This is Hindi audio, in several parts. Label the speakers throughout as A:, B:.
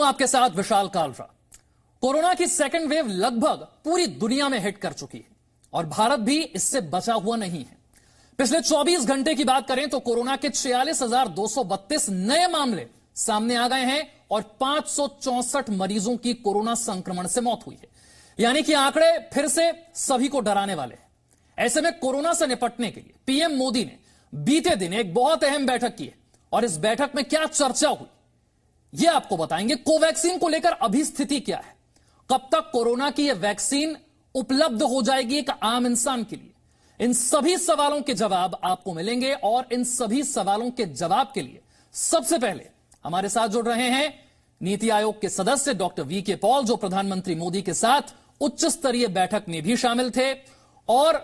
A: हूं आपके साथ विशाल कालरा। कोरोना की सेकेंड वेव लगभग पूरी दुनिया में हिट कर चुकी है और भारत भी इससे बचा हुआ नहीं है। पिछले 24 घंटे की बात करें तो कोरोना के 46,232 नए मामले सामने आ गए हैं और 564 मरीजों की कोरोना संक्रमण से मौत हुई है। यानी कि आंकड़े फिर से सभी को डराने वाले हैं। ऐसे में कोरोना से निपटने के लिए पीएम मोदी ने बीते दिन एक बहुत अहम बैठक की है और इस बैठक में क्या चर्चा हुई यह आपको बताएंगे। कोवैक्सीन को लेकर अभी स्थिति क्या है, कब तक कोरोना की यह वैक्सीन उपलब्ध हो जाएगी एक आम इंसान के लिए, इन सभी सवालों के जवाब आपको मिलेंगे। और इन सभी सवालों के जवाब के लिए सबसे पहले हमारे साथ जुड़ रहे हैं नीति आयोग के सदस्य डॉक्टर वीके पॉल, जो प्रधानमंत्री मोदी के साथ उच्च स्तरीय बैठक में भी शामिल थे। और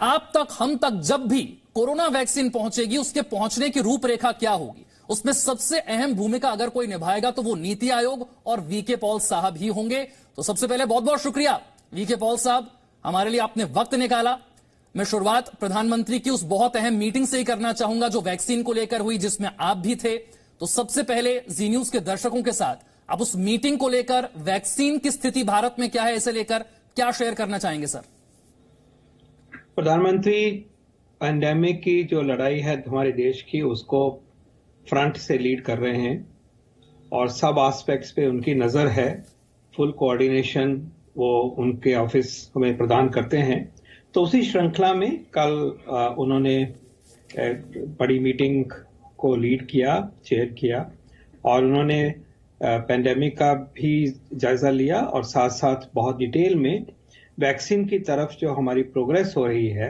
A: आप तक, हम तक जब भी कोरोना वैक्सीन पहुंचेगी उसके पहुंचने की रूपरेखा क्या होगी, उसमें सबसे अहम भूमिका अगर कोई निभाएगा तो वो नीति आयोग और वीके पॉल साहब ही होंगे। तो सबसे पहले बहुत बहुत शुक्रिया वीके पॉल साहब, हमारे लिए आपने वक्त निकाला। मैं शुरुआत प्रधानमंत्री की उस बहुत अहम मीटिंग से ही करना चाहूंगा जो वैक्सीन को लेकर हुई, जिसमें आप भी थे। तो सबसे पहले जी न्यूज के दर्शकों के साथ आप उस मीटिंग को लेकर, वैक्सीन की स्थिति भारत में क्या है, इसे लेकर क्या शेयर करना चाहेंगे सर?
B: प्रधानमंत्री पैंडेमिक की जो लड़ाई है हमारे देश की, उसको फ्रंट से लीड कर रहे हैं और सब एस्पेक्ट्स पे उनकी नजर है। फुल कोऑर्डिनेशन वो उनके ऑफिस हमें प्रदान करते हैं। तो उसी श्रृंखला में कल उन्होंने बड़ी मीटिंग को लीड किया, चेयर किया और उन्होंने पैंडेमिक का भी जायजा लिया और साथ साथ बहुत डिटेल में वैक्सीन की तरफ जो हमारी प्रोग्रेस हो रही है,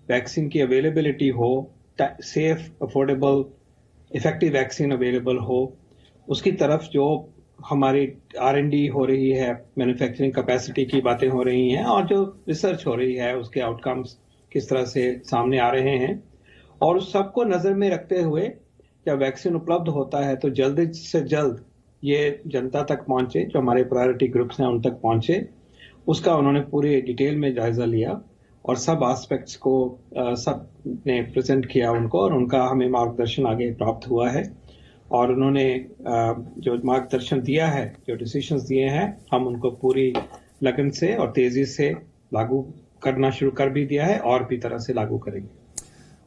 B: वैक्सीन की अवेलेबिलिटी हो, safe, affordable, effective vaccine available हो, उसकी तरफ जो हमारी R&D हो रही है, मैन्युफैक्चरिंग कैपेसिटी की बातें हो रही हैं और जो रिसर्च हो रही है उसके आउटकम्स किस तरह से सामने आ रहे हैं। और उस सबको नजर में रखते हुए जब वैक्सीन उपलब्ध होता है तो जल्द से जल्द ये जनता तक पहुंचे, जो हमारे प्रायोरिटी ग्रुप्स हैं उन तक पहुंचे, उसका उन्होंने पूरे डिटेल में जायजा लिया और सब एस्पेक्ट्स को सब ने प्रेजेंट किया उनको और उनका हमें मार्गदर्शन आगे प्राप्त हुआ है। और उन्होंने जो मार्गदर्शन दिया है, जो डिसीजंस दिए हैं, हम उनको पूरी लगन से और तेजी से लागू करना शुरू कर भी दिया है और भी तरह से लागू करेंगे।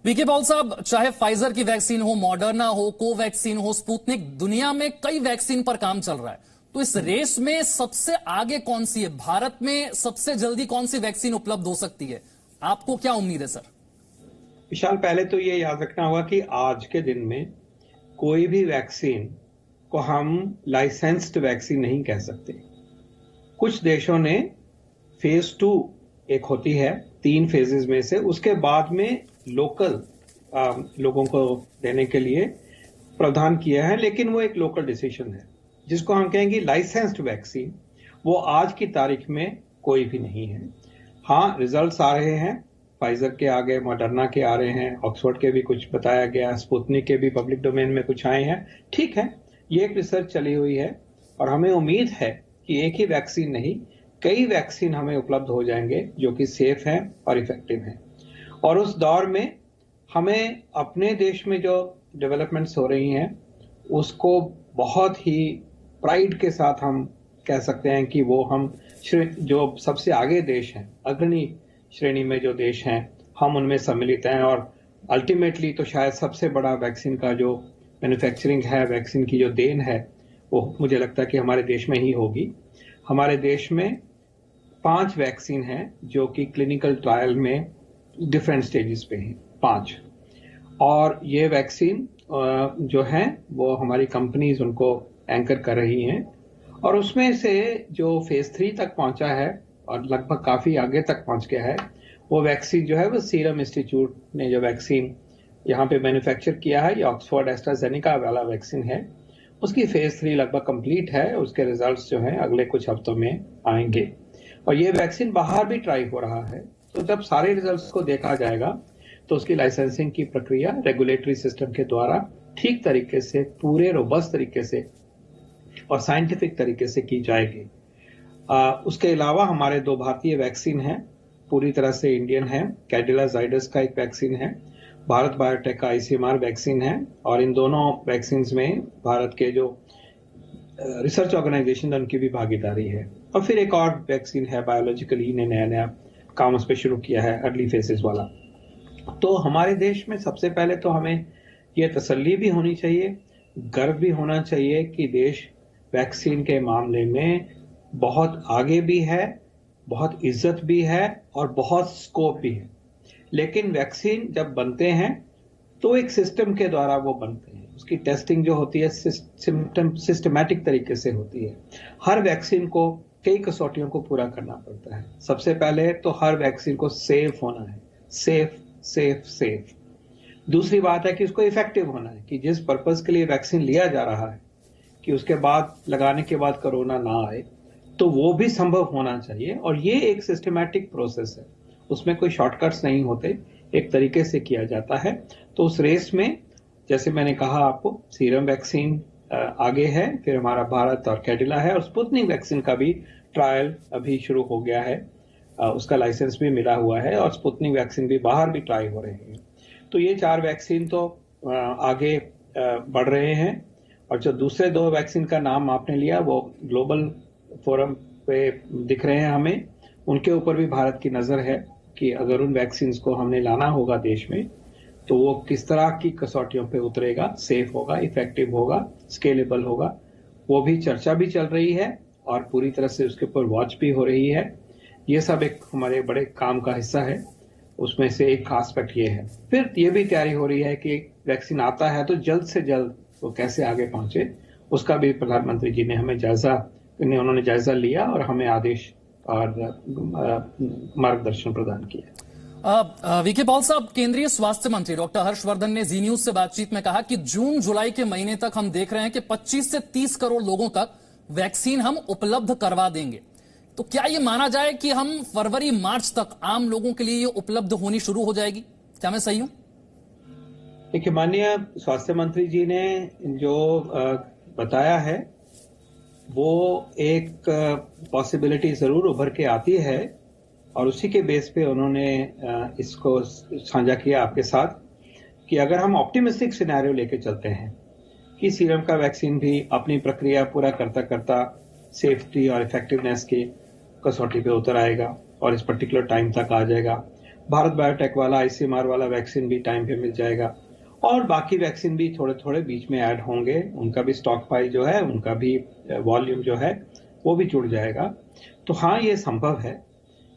A: वीके पॉल साहब, चाहे फाइजर की वैक्सीन हो, मॉडर्ना हो, कोवैक्सीन हो, स्पुतनिक, दुनिया में कई वैक्सीन पर काम चल रहा है। तो इस रेस में सबसे आगे कौन सी है? भारत में सबसे जल्दी कौन सी वैक्सीन उपलब्ध हो सकती है? आपको क्या उम्मीद है सर?
B: विशाल, पहले तो ये याद रखना होगा कि आज के दिन में कोई भी वैक्सीन को हम लाइसेंस्ड वैक्सीन नहीं कह सकते। कुछ देशों ने फेज 2 एक होती है 3 फेजेस में से, उसके बाद में लोकल लोगों को देने के लिए प्रावधान किया है, लेकिन वो एक लोकल डिसीजन है। जिसको हम कहेंगे लाइसेंस्ड वैक्सीन, वो आज की तारीख में कोई भी नहीं है। हाँ, रिजल्ट्स आ रहे हैं, फाइजर के आ गए, मॉडर्ना के आ रहे हैं, ऑक्सफोर्ड के भी कुछ बताया गया, स्पुतनिक के भी पब्लिक डोमेन में कुछ आए हैं। ठीक है, ये एक रिसर्च चली हुई है और हमें उम्मीद है कि एक ही वैक्सीन नहीं, कई वैक्सीन हमें उपलब्ध हो जाएंगे जो कि सेफ हैं और इफेक्टिव हैं। और उस दौर में हमें अपने देश में जो डेवलपमेंट्स हो रही हैं उसको बहुत ही प्राइड के साथ हम कह सकते हैं कि वो हम जो सबसे आगे देश हैं, अग्रणी श्रेणी में जो देश हैं, हम उनमें सम्मिलित हैं। और अल्टीमेटली तो शायद सबसे बड़ा वैक्सीन का जो मैन्युफैक्चरिंग है, वैक्सीन की जो देन है, वो मुझे लगता है कि हमारे देश में ही होगी। हमारे देश में 5 वैक्सीन हैं जो कि क्लिनिकल ट्रायल में डिफरेंट स्टेजेस पे हैं, 5। और ये वैक्सीन जो हैं वो हमारी कंपनीज उनको एंकर कर रही हैं और उसमें से जो फेज 3 तक पहुंचा है और लगभग काफी आगे तक पहुंच गया है, वो वैक्सीन जो है वो सीरम इंस्टीट्यूट ने जो वैक्सीन यहाँ पे मैन्युफैक्चर किया है, ये ऑक्सफोर्ड एस्ट्राजेनेका वाला वैक्सीन है, उसकी फेज 3 लगभग कंप्लीट है। उसके रिजल्ट्स जो हैं अगले कुछ हफ्तों में आएंगे और ये वैक्सीन बाहर भी ट्राई हो रहा है। तो जब सारे रिजल्ट्स को देखा जाएगा तो उसकी लाइसेंसिंग की प्रक्रिया रेगुलेटरी सिस्टम के द्वारा ठीक तरीके से, पूरे रोबस्ट तरीके से और साइंटिफिक तरीके से की जाएगी। उसके अलावा हमारे 2 भारतीय वैक्सीन हैं, पूरी तरह से इंडियन है। कैडिला जाइडस का एक वैक्सीन है, भारत बायोटेक का ICMR वैक्सीन है और इन दोनों वैक्सीन में भारत के जो रिसर्च ऑर्गेनाइजेशन उनकी भी भागीदारी है। और फिर एक और वैक्सीन है बायोलॉजिकली ने नया नया काम उस पर शुरू किया है, अर्ली फेसेस वाला। तो हमारे देश में सबसे पहले तो हमें यह तसल्ली भी होनी चाहिए, गर्व भी होना चाहिए कि देश वैक्सीन के मामले में बहुत आगे भी है, बहुत इज्जत भी है और बहुत स्कोप भी है। लेकिन वैक्सीन जब बनते हैं तो एक सिस्टम के द्वारा वो बनते हैं, उसकी टेस्टिंग जो होती है सिस्टमैटिक तरीके से होती है। हर वैक्सीन को कई कसौटियों को पूरा करना पड़ता है। सबसे पहले तो हर वैक्सीन को सेफ होना है, सेफ सेफ सेफ। दूसरी बात है कि उसको इफेक्टिव होना है, कि जिस पर्पस के लिए वैक्सीन लिया जा रहा है कि उसके बाद लगाने के बाद कोरोना ना आए, तो वो भी संभव होना चाहिए। और ये एक सिस्टमैटिक प्रोसेस है, उसमें कोई शॉर्टकट्स नहीं होते, एक तरीके से किया जाता है। तो उस रेस में जैसे मैंने कहा आपको, सीरम वैक्सीन आगे है, फिर हमारा भारत और कैडिला है, और स्पुतनिक वैक्सीन का भी ट्रायल अभी शुरू हो गया है, उसका लाइसेंस भी मिला हुआ है, और स्पुतनिक वैक्सीन भी बाहर भी ट्राई हो रहे हैं। तो ये 4 वैक्सीन तो आगे बढ़ रहे हैं। और जो दूसरे 2 वैक्सीन का नाम आपने लिया वो ग्लोबल फोरम पे दिख रहे हैं हमें, उनके ऊपर भी भारत की नजर है कि अगर उन वैक्सीन को हमने लाना होगा देश में तो वो किस तरह की कसौटियों पे उतरेगा, सेफ होगा, इफेक्टिव होगा, स्केलेबल होगा। वो भी चर्चा भी चल रही है और पूरी तरह से उसके ऊपर वॉच भी हो रही है। ये सब एक हमारे बड़े काम का हिस्सा है, उसमें से एक एस्पेक्ट ये है। फिर ये भी तैयारी हो रही है कि वैक्सीन आता है तो जल्द से जल्द वो कैसे आगे पहुंचे, उसका भी प्रधानमंत्री जी ने हमें उन्होंने जायजा लिया और हमें आदेश और मार्गदर्शन प्रदान किया।
A: वीके पॉल साहब, केंद्रीय स्वास्थ्य मंत्री डॉक्टर हर्षवर्धन ने जी न्यूज से बातचीत में कहा कि जून जुलाई के महीने तक हम देख रहे हैं कि 25 से 30 करोड़ लोगों तक वैक्सीन हम उपलब्ध करवा देंगे। तो क्या ये माना जाए कि हम फरवरी मार्च तक आम लोगों के लिए ये उपलब्ध होनी शुरू हो जाएगी? क्या मैं सही हूं?
B: देखिए, माननीय स्वास्थ्य मंत्री जी ने जो बताया है वो एक पॉसिबिलिटी जरूर उभर के आती है, और उसी के बेस पे उन्होंने इसको साझा किया आपके साथ कि अगर हम ऑप्टिमिस्टिक सिनेरियो लेके चलते हैं कि सीरम का वैक्सीन भी अपनी प्रक्रिया पूरा करता करता सेफ्टी और इफेक्टिवनेस की कसौटी पे उतर आएगा और इस पर्टिकुलर टाइम तक आ जाएगा, भारत बायोटेक वाला आईसीएमआर वाला वैक्सीन भी टाइम पे मिल जाएगा, और बाकी वैक्सीन भी थोड़े थोड़े बीच में ऐड होंगे, उनका भी स्टॉक पाइल जो है, उनका भी वॉल्यूम जो है वो भी जुड़ जाएगा। तो हाँ, ये संभव है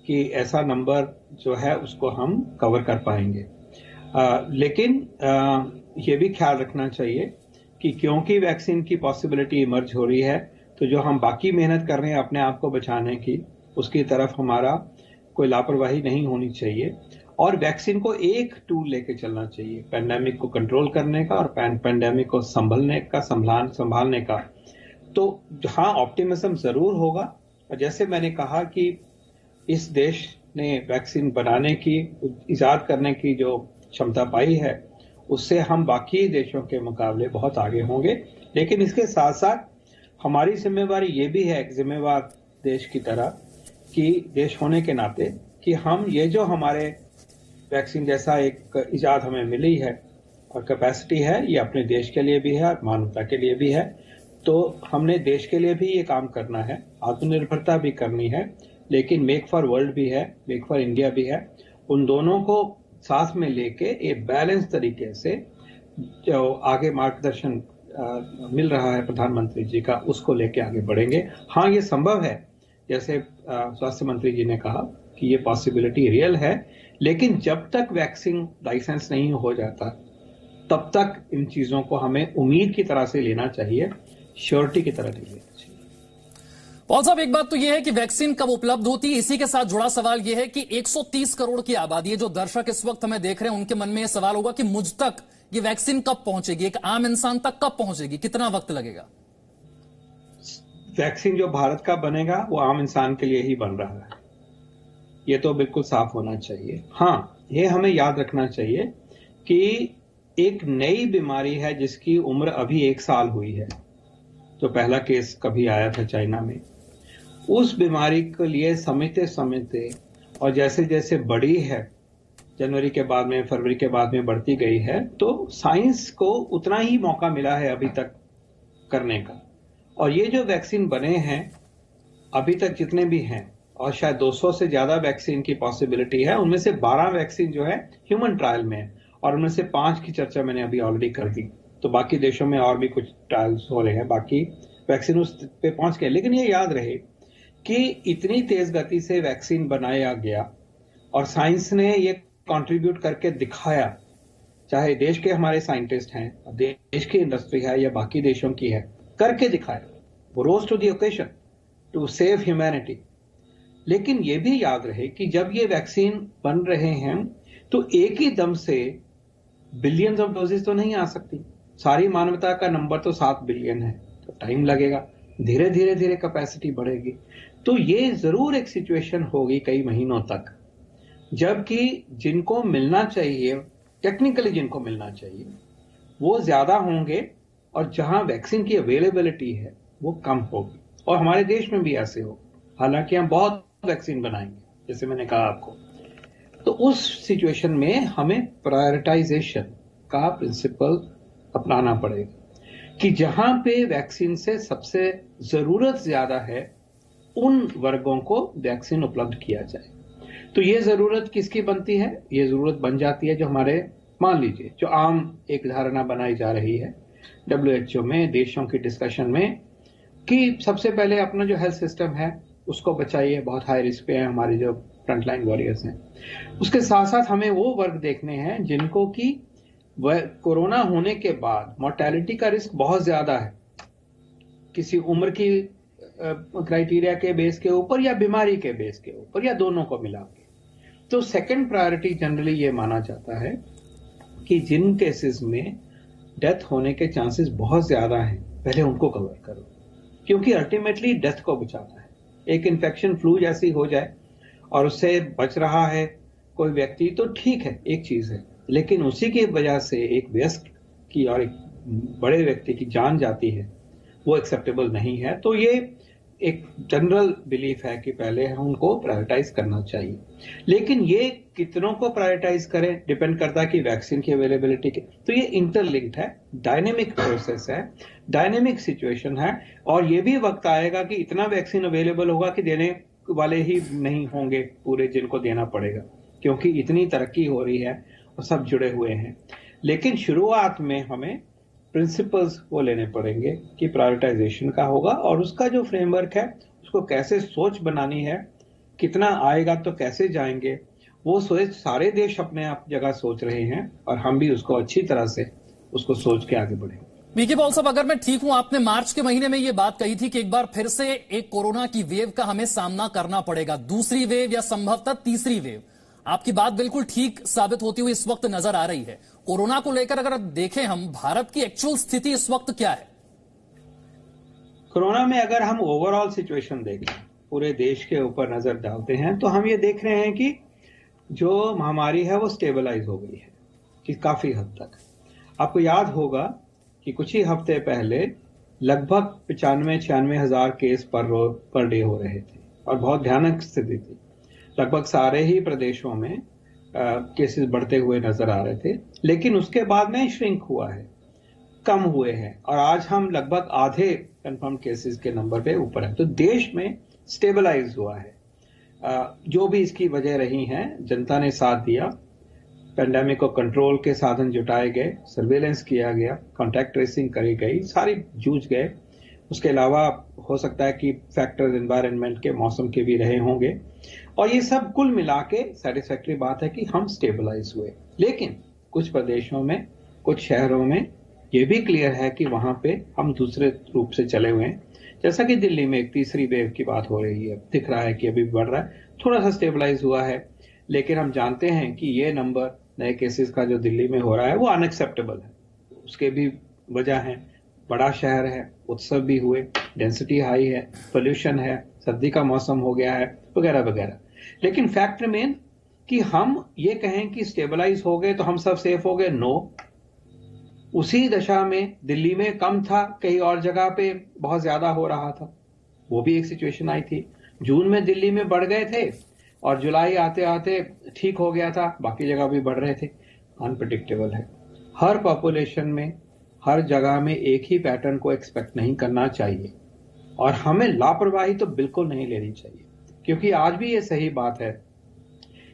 B: कि ऐसा नंबर जो है उसको हम कवर कर पाएंगे। लेकिन ये भी ख्याल रखना चाहिए कि क्योंकि वैक्सीन की पॉसिबिलिटी इमर्ज हो रही है, तो जो हम बाकी मेहनत कर रहे हैं अपने आप को बचाने की, उसकी तरफ हमारा कोई लापरवाही नहीं होनी चाहिए, और वैक्सीन को एक टूल लेके चलना चाहिए पैंडेमिक को कंट्रोल करने का और पैंडेमिक को संभालने का। तो हाँ, ऑप्टिमिज्म जरूर होगा। और जैसे मैंने कहा कि इस देश ने वैक्सीन बनाने की, इजाद करने की जो क्षमता पाई है, उससे हम बाकी देशों के मुकाबले बहुत आगे होंगे। लेकिन इसके साथ साथ हमारी जिम्मेवारी ये भी है, एक जिम्मेवार देश की तरह, कि देश होने के नाते, कि हम ये जो हमारे वैक्सीन जैसा एक इजाद हमें मिली है और कैपेसिटी है, ये अपने देश के लिए भी है और मानवता के लिए भी है। तो हमने देश के लिए भी ये काम करना है, आत्मनिर्भरता भी करनी है, लेकिन मेक फॉर वर्ल्ड भी है, मेक फॉर इंडिया भी है। उन दोनों को साथ में लेके एक बैलेंस तरीके से जो आगे मार्गदर्शन मिल रहा है प्रधानमंत्री जी का, उसको लेके आगे बढ़ेंगे। हाँ, ये संभव है, जैसे स्वास्थ्य मंत्री जी ने कहा कि ये पॉसिबिलिटी रियल है, लेकिन जब तक वैक्सीन लाइसेंस नहीं हो जाता तब तक इन चीजों को हमें उम्मीद की तरह से लेना चाहिए, श्योरिटी की तरह नहीं लेना चाहिए।
A: पॉल साहब, एक बात तो यह है कि वैक्सीन कब उपलब्ध होती है, इसी के साथ जुड़ा सवाल यह है कि 130 करोड़ की आबादी है, जो दर्शक इस वक्त हमें देख रहे हैं, उनके मन में यह सवाल होगा कि मुझ तक ये वैक्सीन कब पहुंचेगी, एक आम इंसान तक कब पहुंचेगी, कितना वक्त लगेगा?
B: वैक्सीन जो भारत का बनेगा वो आम इंसान के लिए ही बन रहा है, ये तो बिल्कुल साफ होना चाहिए। हाँ, ये हमें याद रखना चाहिए कि एक नई बीमारी है जिसकी उम्र अभी 1 साल हुई है, जो पहला केस कभी आया था चाइना में। उस बीमारी के लिए समझते और जैसे जैसे बढ़ी है, जनवरी के बाद में, फरवरी के बाद में बढ़ती गई है, तो साइंस को उतना ही मौका मिला है अभी तक करने का। और ये जो वैक्सीन बने हैं अभी तक जितने भी हैं, और शायद 200 से ज्यादा वैक्सीन की पॉसिबिलिटी है, उनमें से 12 वैक्सीन जो है ह्यूमन ट्रायल में है, और उनमें से 5 की चर्चा मैंने अभी ऑलरेडी कर दी। तो बाकी देशों में और भी कुछ ट्रायल्स हो रहे हैं, बाकी वैक्सीन उस पे पहुंच गए। लेकिन ये याद रहे कि इतनी तेज गति से वैक्सीन बनाया गया और साइंस ने ये कंट्रीब्यूट करके दिखाया, चाहे देश के हमारे साइंटिस्ट हैं, देश की इंडस्ट्री है या बाकी देशों की है, करके दिखाया, वो rose to the occasion to save humanity. लेकिन ये भी याद रहे कि जब ये वैक्सीन बन रहे हैं तो एक ही दम से बिलियंस ऑफ डोजेस तो नहीं आ सकती। सारी मानवता का नंबर तो 7 बिलियन है, तो टाइम लगेगा, धीरे धीरे धीरे कैपेसिटी बढ़ेगी। तो ये जरूर एक सिचुएशन होगी कई महीनों तक, जबकि जिनको मिलना चाहिए, टेक्निकली जिनको मिलना चाहिए वो ज्यादा होंगे, और जहां वैक्सीन की अवेलेबिलिटी है वो कम होगी। और हमारे देश में भी ऐसे हो, हालांकि हम बहुत वैक्सीन बनाएंगे जैसे मैंने कहा आपको। तो उस सिचुएशन में हमें प्रायोरिटाइजेशन का प्रिंसिपल अपनाना पड़ेगा कि जहां पे वैक्सीन से सबसे जरूरत ज्यादा है उन वर्गों को वैक्सीन उपलब्ध किया जाए। तो ये जरूरत किसकी बनती है? ये जरूरत बन जाती है जो हमारे, मान लीजिए, जो आम एक धारणा बनाई जा रही है WHO में, देशों की डिस्कशन में, कि सबसे पहले अपना जो हेल्थ सिस्टम है उसको बचाइए, बहुत हाई रिस्क पे है हमारे जो फ्रंटलाइन वॉरियर्स हैं। उसके साथ साथ हमें वो वर्ग देखने हैं जिनको कि कोरोना होने के बाद मोर्टेलिटी का रिस्क बहुत ज्यादा है, किसी उम्र की क्राइटेरिया के बेस के ऊपर या बीमारी के बेस के ऊपर या दोनों को मिला के। तो सेकंड प्रायोरिटी जनरली ये माना जाता है कि जिन केसेस में डेथ होने के चांसेस बहुत ज्यादा हैं पहले उनको कवर करो, क्योंकि अल्टीमेटली डेथ को बचाना है। एक इन्फेक्शन फ्लू जैसी हो जाए और उससे बच रहा है कोई व्यक्ति तो ठीक है, एक चीज है, लेकिन उसी की वजह से एक वयस्क की और एक बड़े व्यक्ति की जान जाती है, वो एक्सेप्टेबल नहीं है। तो ये एक जनरल बिलीफ है कि पहले हम उनको प्रायोरिटाइज करना चाहिए। लेकिन ये कितनों को प्रायोरिटाइज करें डिपेंड करता है कि वैक्सीन की अवेलेबिलिटी के। तो ये इंटरलिंक्ड है, डायनेमिक प्रोसेस है, डायनेमिक सिचुएशन है, और ये भी वक्त आएगा कि इतना वैक्सीन अवेलेबल होगा कि देने वाले ही नहीं होंगे पूरे जिनको देना पड़ेगा, क्योंकि इतनी तरक्की हो रही है और सब जुड़े हुए हैं। लेकिन शुरुआत में हमें प्रिंसिपल्स वो लेने पड़ेंगे कि प्रायोरिटाइजेशन का होगा, और उसका जो फ्रेमवर्क है उसको कैसे सोच बनानी है, कितना आएगा तो कैसे जाएंगे, वो सोच सारे देश अपने आप जगह सोच रहे हैं, और हम भी उसको अच्छी तरह से उसको सोच के आगे बढ़ेंगे।
A: वीके पॉल साहब, अगर मैं ठीक हूं, आपने मार्च के महीने में ये बात कही थी कि एक बार फिर से एक कोरोना की वेव का हमें सामना करना पड़ेगा, दूसरी वेव या संभवतः तीसरी वेव। आपकी बात बिल्कुल ठीक साबित होती हुई इस वक्त नजर आ रही है। कोरोना को लेकर अगर देखें हम, भारत की एक्चुअल स्थिति इस वक्त क्या है?
B: कोरोना में अगर हम ओवरऑल सिचुएशन देखें, पूरे देश के ऊपर नजर डालते हैं, तो हम ये देख रहे हैं कि जो महामारी है वो स्टेबलाइज हो गई है कि काफी हद तक। आपको याद होगा कि कुछ ही हफ्ते पहले लगभग 95-96 हजार केस पर डे हो रहे थे, और बहुत भयानक स्थिति थी। लगभग सारे ही प्रदेशों में केसेस बढ़ते हुए नजर आ रहे थे, लेकिन उसके बाद में श्रिंक हुआ है, कम हुए हैं, और आज हम लगभग आधे कंफर्म केसेस के नंबर पे ऊपर है। तो देश में स्टेबलाइज हुआ है। जो भी इसकी वजह रही हैं, जनता ने साथ दिया, पेंडेमिक को कंट्रोल के साधन जुटाए गए, सर्वेलेंस किया गया, कॉन्टैक्ट ट्रेसिंग करी गई, सारी जूझ गए। उसके अलावा हो सकता है कि फैक्टर्स एनवायरनमेंट के, मौसम के भी रहे होंगे, और ये सब कुल मिला के सेटिस्फैक्टरी बात है कि हम स्टेबलाइज हुए। लेकिन कुछ प्रदेशों में, कुछ शहरों में ये भी क्लियर है कि वहां पे हम दूसरे रूप से चले हुए हैं। जैसा कि दिल्ली में एक तीसरी वेव की बात हो रही है, दिख रहा है कि अभी बढ़ रहा है, थोड़ा सा स्टेबलाइज हुआ है, लेकिन हम जानते हैं कि ये नंबर नए केसेस का जो दिल्ली में हो रहा है वो अनएक्सेप्टेबल है। उसके भी वजह है, बड़ा शहर है, उत्सव भी हुए, डेंसिटी हाई है, पोल्यूशन है, सर्दी का मौसम हो गया है, वगैरह वगैरह। लेकिन फैक्ट रिमेन कि हम ये कहें कि स्टेबलाइज हो गए तो हम सब सेफ हो गए, नो। उसी दशा में दिल्ली में कम था, कई और जगह पे बहुत ज्यादा हो रहा था, वो भी एक सिचुएशन आई थी। जून में दिल्ली में बढ़ गए थे और जुलाई आते आते ठीक हो गया था, बाकी जगह भी बढ़ रहे थे। अनप्रिडिक्टेबल है। हर पॉपुलेशन में, हर जगह में एक ही पैटर्न को एक्सपेक्ट नहीं करना चाहिए। और हमें लापरवाही तो बिल्कुल नहीं लेनी चाहिए, क्योंकि आज भी ये सही बात है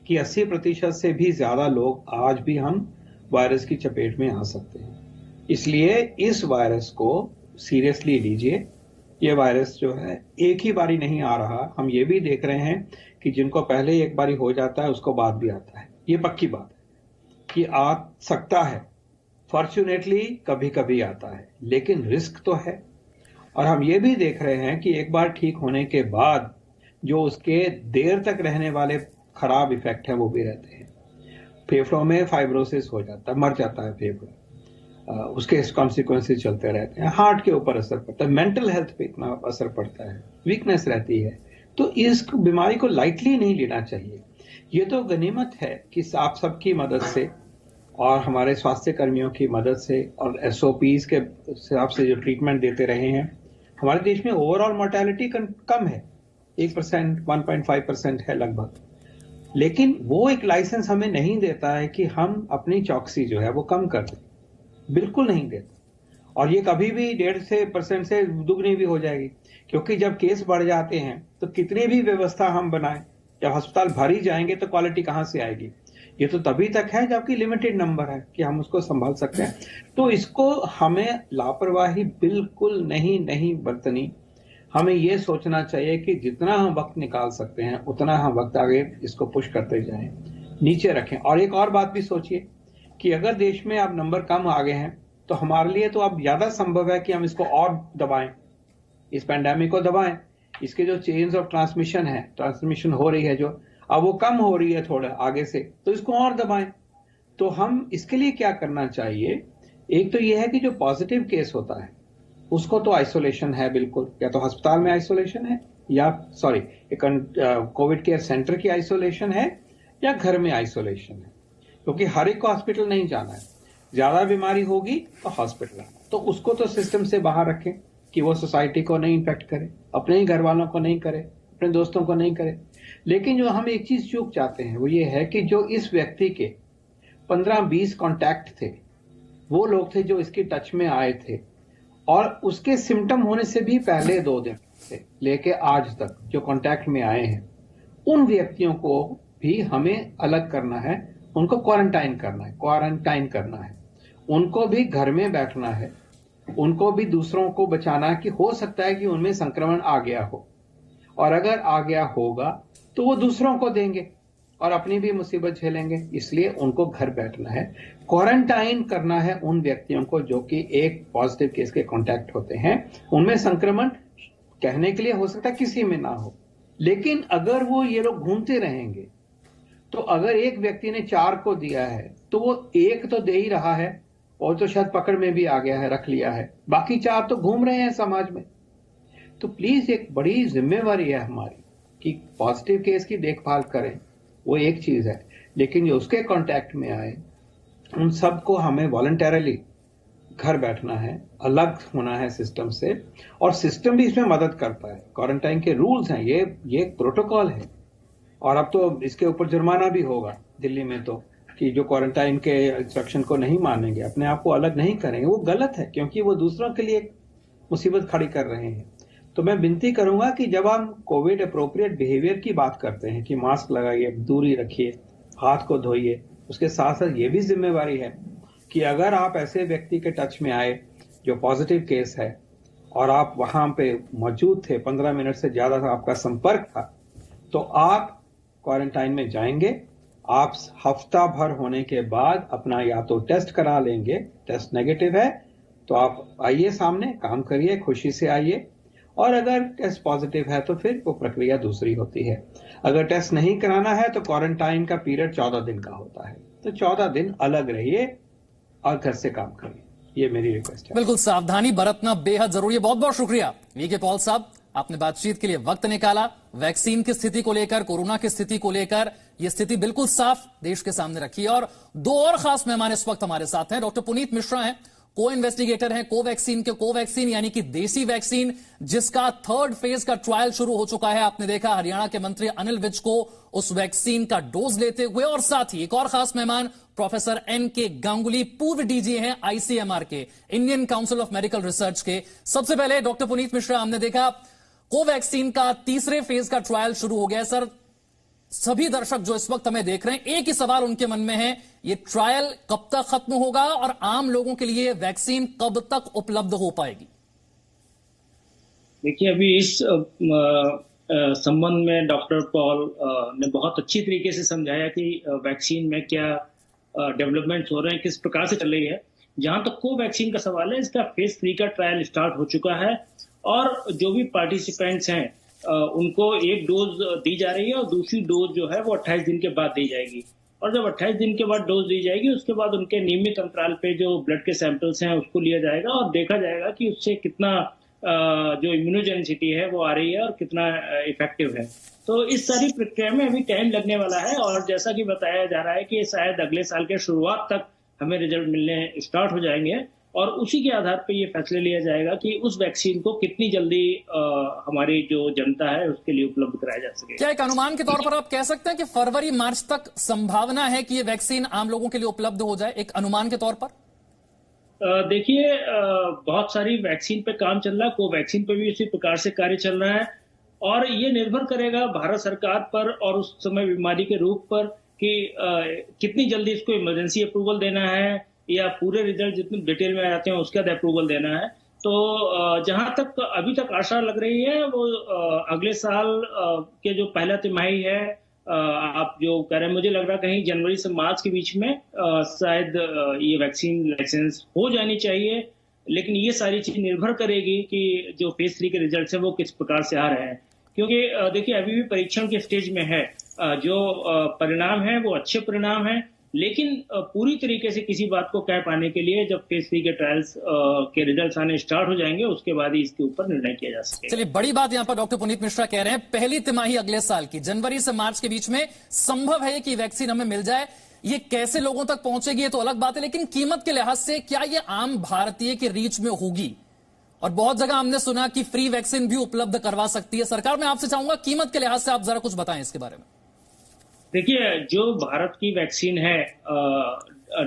B: कि 80% से भी ज्यादा लोग आज भी हम वायरस की चपेट में आ सकते हैं। इसलिए इस वायरस को सीरियसली लीजिए। ये वायरस जो है एक ही बारी नहीं आ रहा, हम ये भी देख रहे हैं कि जिनको पहले एक बारी हो जाता है उसको बाद भी आता है। ये पक्की बात है कि आ सकता है, फॉर्चुनेटली कभी कभी आता है, लेकिन रिस्क तो है। और हम ये भी देख रहे हैं कि एक बार ठीक होने के बाद जो उसके देर तक रहने वाले खराब इफेक्ट है वो भी रहते हैं। फेफड़ों में फाइब्रोसिस हो जाता है, मर जाता है फेफड़ा, उसके कॉन्सिक्वेंसेस चलते रहते हैं, हार्ट के ऊपर असर पड़ता है, मेंटल हेल्थ पे इतना असर पड़ता है, वीकनेस रहती है। तो इस बीमारी को लाइटली नहीं लेना चाहिए। ये तो गनीमत है कि आप सबकी मदद से और हमारे स्वास्थ्य कर्मियों की मदद से और SOPs के हिसाब से जो ट्रीटमेंट देते रहे हैं, हमारे देश में ओवरऑल मोर्टेलिटी कम है, 1%, 1.5% है लगभग। लेकिन वो एक लाइसेंस हमें नहीं देता है कि हम अपनी चौकसी जो है वो कम कर दें, बिल्कुल नहीं देता। और ये कभी भी 1.5% से दुगनी भी हो जाएगी, क्योंकि जब केस बढ़ जाते हैं तो कितनी भी व्यवस्था हम बनाएं, जब अस्पताल भर ही जाएंगे तो क्वालिटी कहां से आएगी। ये तो तभी तक है जबकि लिमिटेड नंबर है कि हम उसको संभाल सकते हैं। तो इसको हमें लापरवाही बिल्कुल नहीं बरतनी। हमें ये सोचना चाहिए कि जितना हम वक्त निकाल सकते हैं उतना हम वक्त आगे इसको पुश करते जाएं, नीचे रखें। और एक और बात भी सोचिए कि अगर देश में अब नंबर कम आ गए हैं तो हमारे लिए तो अब ज्यादा संभव है कि हम इसको और दबाएं, इस पैंडेमिक को दबाएं। इसके जो चेन्स ऑफ ट्रांसमिशन हो रही है, जो अब वो कम हो रही है थोड़ा आगे से, तो इसको और दबाएं। तो हम इसके लिए क्या करना चाहिए, एक तो यह है कि जो पॉजिटिव केस होता है उसको तो आइसोलेशन है बिल्कुल, या तो अस्पताल में आइसोलेशन है या कोविड केयर सेंटर की आइसोलेशन है या घर में आइसोलेशन है, क्योंकि हर एक को हॉस्पिटल नहीं जाना है। ज्यादा बीमारी होगी तो हॉस्पिटल आना, तो उसको तो सिस्टम से बाहर रखें कि वो सोसाइटी को नहीं इन्फेक्ट करे, अपने ही घर वालों को नहीं करे, अपने दोस्तों को नहीं करे। लेकिन जो हम एक चीज चूक जाते हैं वो ये है कि जो इस व्यक्ति के 15-20 कॉन्टैक्ट थे, वो लोग थे जो इसके टच में आए थे, और उसके सिम्टम होने से भी पहले 2 दिन से लेके आज तक जो कॉन्टैक्ट में आए हैं, उन व्यक्तियों को भी हमें अलग करना है, उनको क्वारंटाइन करना है, उनको भी घर में बैठना है, उनको भी दूसरों को बचाना है कि हो सकता है कि उनमें संक्रमण आ गया हो, और अगर आ गया होगा तो वो दूसरों को देंगे और अपनी भी मुसीबत झेलेंगे। इसलिए उनको घर बैठना है, क्वारंटाइन करना है उन व्यक्तियों को जो कि एक पॉजिटिव केस के कांटेक्ट होते हैं। उनमें संक्रमण कहने के लिए हो सकता है किसी में ना हो, लेकिन अगर वो ये लोग घूमते रहेंगे तो अगर एक व्यक्ति ने 4 को दिया है तो वो 1 तो दे ही रहा है, और तो शायद पकड़ में भी आ गया है, रख लिया है, बाकी 4 तो घूम रहे हैं समाज में। तो प्लीज एक बड़ी जिम्मेवारी है हमारी कि पॉजिटिव केस की देखभाल करें, वो एक चीज है, लेकिन जो उसके कांटेक्ट में आए उन सबको हमें वॉलंटरली घर बैठना है, अलग होना है सिस्टम से, और सिस्टम भी इसमें मदद करता है। क्वारंटाइन के रूल्स हैं, ये एक प्रोटोकॉल है, और अब तो इसके ऊपर जुर्माना भी होगा दिल्ली में, तो कि जो क्वारंटाइन के इंस्ट्रक्शन को नहीं मानेंगे, अपने आप को अलग नहीं करेंगे, वो गलत है, क्योंकि वो दूसरों के लिए मुसीबत खड़ी कर रहे हैं। तो मैं विनती करूंगा कि जब हम कोविड अप्रोप्रिएट बिहेवियर की बात करते हैं कि मास्क लगाइए, दूरी रखिए, हाथ को धोइए, उसके साथ साथ ये भी जिम्मेवारी है कि अगर आप ऐसे व्यक्ति के टच में आए जो पॉजिटिव केस है और आप वहां पे मौजूद थे, 15 मिनट से ज्यादा आपका संपर्क था, तो आप क्वारंटाइन में जाएंगे। आप हफ्ता भर होने के बाद अपना या तो टेस्ट करा लेंगे, टेस्ट नेगेटिव है तो आप आइए सामने, काम करिए, खुशी से आइए, और अगर टेस्ट पॉजिटिव है तो फिर वो प्रक्रिया दूसरी होती है। अगर टेस्ट नहीं कराना है तो क्वारंटाइन का पीरियड 14 दिन का होता है, तो 14 दिन अलग रहिए और घर से काम करिए, ये मेरी रिक्वेस्ट है।
A: बिल्कुल सावधानी बरतना बेहद जरूरी है। बहुत बहुत शुक्रिया वीके पॉल साहब, आपने बातचीत के लिए वक्त निकाला। वैक्सीन की स्थिति को लेकर, कोरोना की स्थिति को लेकर यह स्थिति बिल्कुल साफ देश के सामने रखी है। और 2 और खास मेहमान इस वक्त हमारे साथ हैं। डॉक्टर पुनीत मिश्रा हैं, को इन्वेस्टिगेटर हैं कोवैक्सीन के। कोवैक्सीन यानी कि देसी वैक्सीन, जिसका 3rd फेज का ट्रायल शुरू हो चुका है। आपने देखा हरियाणा के मंत्री अनिल विज को उस वैक्सीन का डोज लेते हुए। और साथ ही एक और खास मेहमान प्रोफेसर NK गांगुली, पूर्व DG हैं ICMR के, Indian council of medical research के। सबसे पहले डॉक्टर पुनीत मिश्रा, हमने देखा कोवैक्सीन का तीसरे फेज का ट्रायल शुरू हो गया है। सर, सभी दर्शक जो इस वक्त हमें देख रहे हैं, एक ही सवाल उनके मन में है, ये ट्रायल कब तक खत्म होगा और आम लोगों के लिए वैक्सीन कब तक उपलब्ध हो पाएगी?
C: देखिए, अभी इस संबंध में डॉक्टर पॉल ने बहुत अच्छी तरीके से समझाया कि वैक्सीन में क्या डेवलपमेंट्स हो रहे हैं, किस प्रकार से चल रही है। जहां तक कोवैक्सीन का सवाल है, इसका फेज 3 का ट्रायल स्टार्ट हो चुका है और जो भी पार्टिसिपेंट्स हैं उनको एक डोज दी जा रही है और दूसरी डोज जो है वो 28 दिन के बाद दी जाएगी। और जब 28 दिन के बाद डोज दी जाएगी, उसके बाद उनके नियमित अंतराल पे जो ब्लड के सैंपल्स हैं उसको लिया जाएगा और देखा जाएगा कि उससे कितना जो इम्यूनोजेनिसिटी है वो आ रही है और कितना इफेक्टिव है। तो इस सारी प्रक्रिया में अभी टाइम लगने वाला है और जैसा कि बताया जा रहा है कि शायद अगले साल के शुरुआत तक हमें रिजल्ट मिलने स्टार्ट हो जाएंगे और उसी के आधार पर यह फैसला लिया जाएगा कि उस वैक्सीन को कितनी जल्दी हमारी जो जनता है उसके लिए उपलब्ध कराया जा सके।
A: क्या एक अनुमान के तौर पर आप कह सकते हैं कि फरवरी मार्च तक संभावना है कि ये वैक्सीन आम लोगों के लिए उपलब्ध हो जाए, एक अनुमान के तौर पर?
C: देखिए, बहुत सारी वैक्सीन पे काम चल रहा है, कोवैक्सीन पे भी उसी प्रकार से कार्य चल रहा है और ये निर्भर करेगा भारत सरकार पर और उस समय बीमारी के रूप पर कि कितनी जल्दी इसको इमरजेंसी अप्रूवल देना है या पूरे रिजल्ट जितने डिटेल में आते हैं उसके बाद अप्रूवल देना है। तो जहां तक अभी तक आशा लग रही है वो अगले साल के जो पहला तिमाही है, आप जो कह रहे हैं, मुझे लग रहा है कहीं जनवरी से मार्च के बीच में शायद ये वैक्सीन लाइसेंस हो जानी चाहिए। लेकिन ये सारी चीज निर्भर करेगी कि जो फेज 3 के रिजल्ट है वो किस प्रकार से आ रहे हैं, क्योंकि देखिए अभी भी परीक्षण के स्टेज में है। जो परिणाम है वो अच्छे परिणाम है, लेकिन पूरी तरीके से किसी बात को कह पाने के लिए जब फेज 3 के ट्रायल्स के रिजल्ट्स आने स्टार्ट हो जाएंगे उसके बाद ही इसके ऊपर निर्णय किया जा सकेगा।
A: चलिए, बड़ी बात यहां पर डॉक्टर पुनीत मिश्रा कह रहे हैं, पहली तिमाही अगले साल की जनवरी से मार्च के बीच में संभव है कि वैक्सीन हमें मिल जाए। ये कैसे लोगों तक पहुंचेगी ये तो अलग बात है, लेकिन कीमत के लिहाज से क्या ये आम भारतीय के रीच में होगी? और बहुत जगह हमने सुना कि फ्री वैक्सीन भी उपलब्ध करवा सकती है सरकार। मैं आपसे चाहूंगा कीमत के लिहाज से आप जरा कुछ बताएं इसके बारे में।
C: देखिए, जो भारत की वैक्सीन है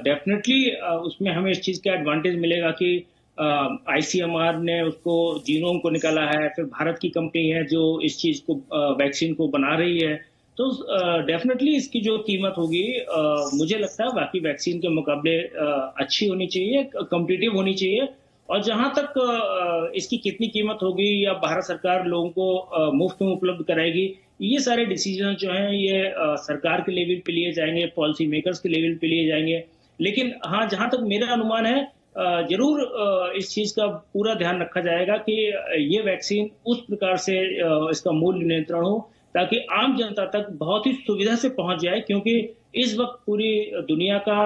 C: डेफिनेटली उसमें हमें इस चीज का एडवांटेज मिलेगा कि आईसीएमआर ने उसको जीनोम को निकाला है, फिर भारत की कंपनी है जो इस चीज को वैक्सीन को बना रही है। तो डेफिनेटली इसकी जो कीमत होगी मुझे लगता है बाकी वैक्सीन के मुकाबले अच्छी होनी चाहिए, कॉम्पिटिटिव होनी चाहिए। और जहां तक इसकी कितनी कीमत होगी या भारत सरकार लोगों को मुफ्त में उपलब्ध कराएगी, ये सारे डिसीजन जो हैं ये सरकार के लेवल पे लिए जाएंगे, पॉलिसी मेकर्स के लेवल पे लिए जाएंगे। लेकिन हाँ, जहां तक मेरा अनुमान है जरूर इस चीज का पूरा ध्यान रखा जाएगा कि ये वैक्सीन उस प्रकार से इसका मूल्य नियंत्रण हो ताकि आम जनता तक बहुत ही सुविधा से पहुंच जाए, क्योंकि इस वक्त पूरी दुनिया का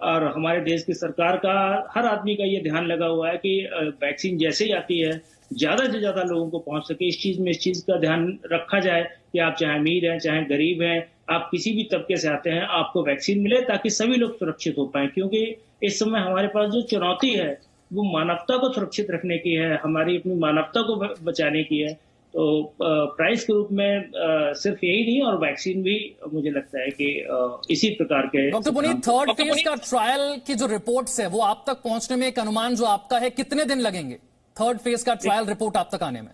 C: और हमारे देश की सरकार का, हर आदमी का ये ध्यान लगा हुआ है कि वैक्सीन जैसे ही आती है ज्यादा से ज्यादा लोगों को पहुंच सके। इस चीज का ध्यान रखा जाए कि आप चाहे अमीर हैं चाहे गरीब हैं, आप किसी भी तबके से आते हैं, आपको वैक्सीन मिले ताकि सभी लोग सुरक्षित हो पाए। क्योंकि इस समय हमारे पास जो चुनौती है वो मानवता को सुरक्षित रखने की है, हमारी अपनी मानवता को बचाने की है। तो प्राइस के रूप में सिर्फ यही नहीं और वैक्सीन भी मुझे लगता है कि इसी प्रकार के।
A: डॉक्टर पुनीत, थर्ड फेज का ट्रायल की जो रिपोर्ट्स है वो आप तक पहुंचने में एक अनुमान जो आपका है, कितने दिन लगेंगे थर्ड फेज का ट्रायल रिपोर्ट आप तक आने में?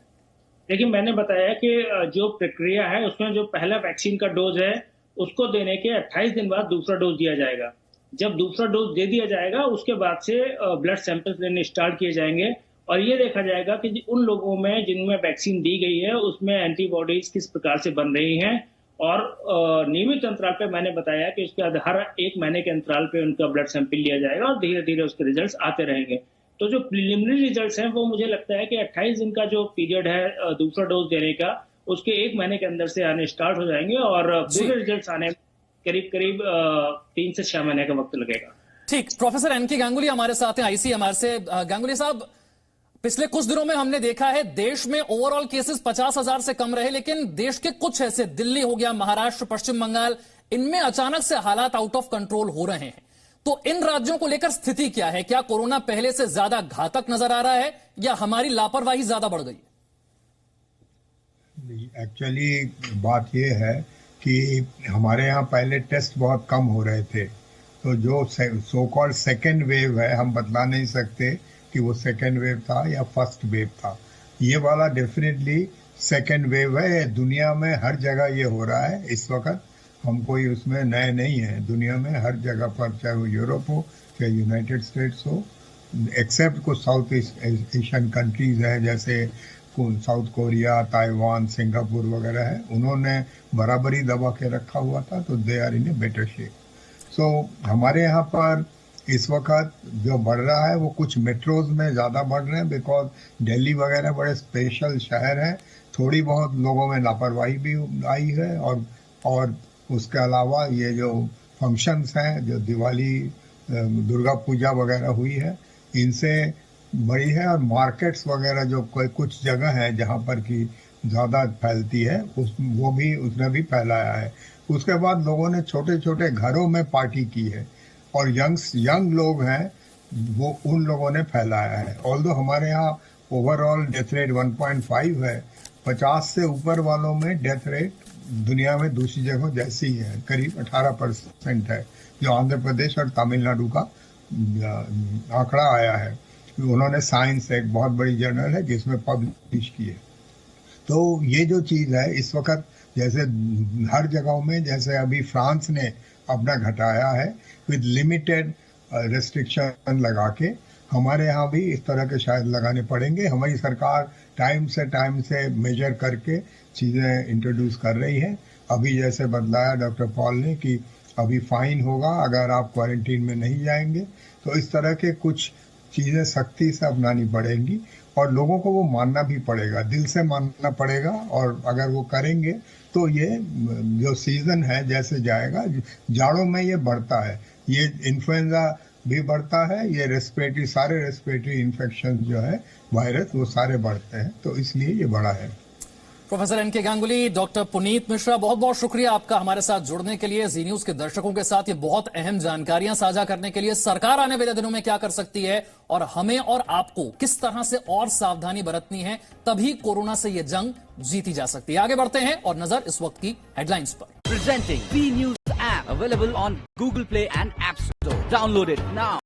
C: देखिए, मैंने बताया कि जो प्रक्रिया है उसमें जो पहला वैक्सीन का डोज है उसको देने के 28 दिन बाद दूसरा डोज दिया जाएगा। जब दूसरा डोज दे दिया जाएगा उसके बाद से ब्लड सैंपल्स लेने स्टार्ट किए जाएंगे और ये देखा जाएगा कि उन लोगों में जिनमें वैक्सीन दी गई है उसमें एंटीबॉडीज किस प्रकार से बन रही हैं। और नियमित अंतराल पे मैंने बताया कि उसके बाद हर 1 महीने के अंतराल पे उनका ब्लड सैंपल लिया जाएगा और धीरे धीरे उसके रिजल्ट्स आते रहेंगे। तो जो प्रिलिमिनरी रिजल्ट्स हैं वो मुझे लगता है कि 28 दिन का जो पीरियड है दूसरा डोज देने का, उसके 1 महीने के अंदर से आने स्टार्ट हो जाएंगे और पूरे रिजल्ट्स आने में करीब 3 से 6 महीने का वक्त लगेगा।
A: ठीक, प्रोफेसर एनके गांगुली हमारे साथ हैं आईसीएमआर से। गांगुली साहब, पिछले कुछ दिनों में हमने देखा है देश में ओवरऑल केसेस 50,000 से कम रहे, लेकिन देश के कुछ ऐसे, दिल्ली हो गया, महाराष्ट्र, पश्चिम बंगाल, इनमें अचानक से हालात आउट ऑफ कंट्रोल हो रहे हैं। तो इन राज्यों को लेकर स्थिति क्या है? क्या कोरोना पहले से ज्यादा घातक नजर आ रहा है या हमारी लापरवाही ज्यादा बढ़ गई?
D: एक्चुअली बात यह है कि हमारे यहाँ पहले टेस्ट बहुत कम हो रहे थे, तो जो सो कॉल्ड सेकेंड वेव है, हम बतला नहीं सकते कि वो सेकेंड वेव था या फर्स्ट वेव था। ये वाला डेफिनेटली सेकेंड वेव है। दुनिया में हर जगह ये हो रहा है इस वक्त, हम कोई उसमें नए नहीं है। दुनिया में हर जगह पर, चाहे वो यूरोप हो चाहे यूनाइटेड स्टेट्स हो, एक्सेप्ट कुछ साउथ एशियन कंट्रीज हैं जैसे साउथ कोरिया, ताइवान, सिंगापुर वगैरह है, उन्होंने बराबरी दबा के रखा हुआ था, तो they are in a better shape. So हमारे यहाँ पर इस वक्त जो बढ़ रहा है वो कुछ मेट्रोज में ज़्यादा बढ़ रहे हैं, बिकॉज दिल्ली वगैरह बड़े स्पेशल शहर हैं। थोड़ी बहुत लोगों में लापरवाही भी आई है, और उसके अलावा ये जो फंक्शंस हैं, जो दिवाली, दुर्गा पूजा वगैरह हुई है, इनसे बड़ी है। और मार्केट्स वगैरह जो कोई कुछ जगह है जहाँ पर की ज़्यादा फैलती है, उसने भी फैलाया है। उसके बाद लोगों ने छोटे छोटे घरों में पार्टी की है, और यंग लोग हैं वो, उन लोगों ने फैलाया है। ऑल्दो हमारे यहाँ ओवरऑल डेथ रेट 1.5 है, 50 से ऊपर वालों में डेथ रेट दुनिया में दूसरी जगह जैसी ही है, करीब 18% है, जो आंध्र प्रदेश और तमिलनाडु का आंकड़ा आया है। उन्होंने साइंस, एक बहुत बड़ी जर्नल है जिसमें पब्लिश की है। तो ये जो चीज़ है इस वक्त, जैसे हर जगहों में, जैसे अभी फ्रांस ने अपना घटाया है विद लिमिटेड रेस्ट्रिक्शन लगा के, हमारे यहाँ भी इस तरह के शायद लगाने पड़ेंगे। हमारी सरकार टाइम से मेजर करके चीज़ें इंट्रोड्यूस कर रही है। अभी जैसे बतलाया डॉक्टर पॉल ने कि अभी फाइन होगा अगर आप क्वारंटीन में नहीं जाएंगे, तो इस तरह के कुछ चीज़ें सख्ती से अपनानी पड़ेंगी, और लोगों को वो मानना भी पड़ेगा, दिल से मानना पड़ेगा। और अगर वो करेंगे तो ये जो सीज़न है जैसे जाएगा, जाड़ों में ये बढ़ता है, ये इन्फ्लुएंजा भी बढ़ता है, ये सारे रेस्पिरेटरी इन्फेक्शन जो है, वायरस, वो सारे बढ़ते हैं, तो इसलिए ये बड़ा है।
A: प्रोफेसर एन के गांगुली, डॉक्टर पुनीत मिश्रा, बहुत बहुत शुक्रिया आपका हमारे साथ जुड़ने के लिए, जी न्यूज के दर्शकों के साथ ये बहुत अहम जानकारियां साझा करने के लिए। सरकार आने वाले दिनों में क्या कर सकती है और हमें और आपको किस तरह से और सावधानी बरतनी है, तभी कोरोना से ये जंग जीती जा सकती है। आगे बढ़ते हैं और नजर इस वक्त की हेडलाइंस पर।
E: Presenting B News app available on Google Play and App Store. Download it now.